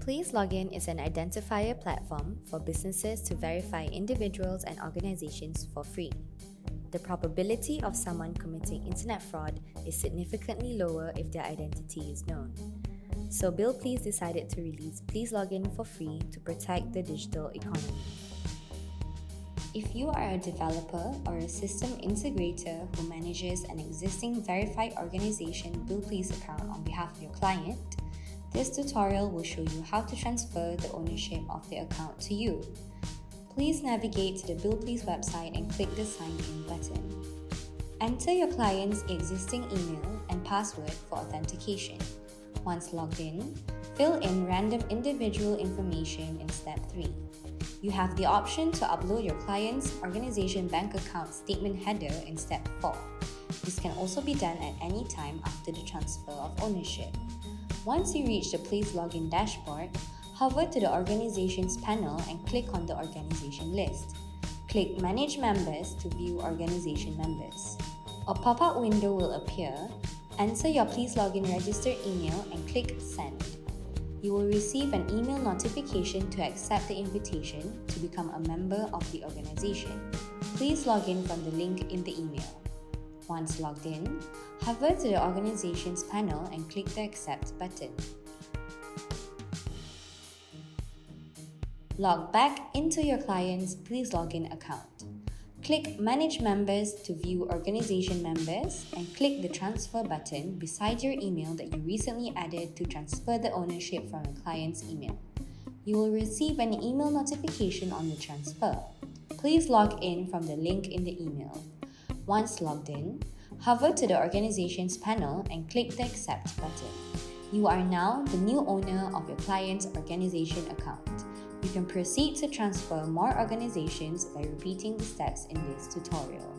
Billplz Login is an identifier platform for businesses to verify individuals and organizations for free. The probability of someone committing internet fraud is significantly lower if their identity is known. So Billplz decided to release Please Login for free to protect the digital economy. If you are a developer or a system integrator who manages an existing verified organization Billplz account on behalf of your client, this tutorial will show you how to transfer the ownership of the account to you. Please navigate to the Billplz website and click the Sign In button. Enter your client's existing email and password for authentication. Once logged in, fill in random individual information in step 3. You have the option to upload your client's organization bank account statement header in step 4. This can also be done at any time after the transfer of ownership. Once you reach the Please Login dashboard, hover to the Organizations panel and click on the organization list. Click Manage Members to view organization members. A pop-up window will appear. Enter your Please Login registered email and click Send. You will receive an email notification to accept the invitation to become a member of the organization. Please log in from the link in the email. Once logged in, hover to the Organizations panel and click the Accept button. Log back into your client's Please Login account. Click Manage Members to view organization members and click the Transfer button beside your email that you recently added to transfer the ownership from your client's email. You will receive an email notification on the transfer. Please log in from the link in the email. Once logged in, hover to the Organizations panel and click the Accept button. You are now the new owner of your client's organization account. You can proceed to transfer more organizations by repeating the steps in this tutorial.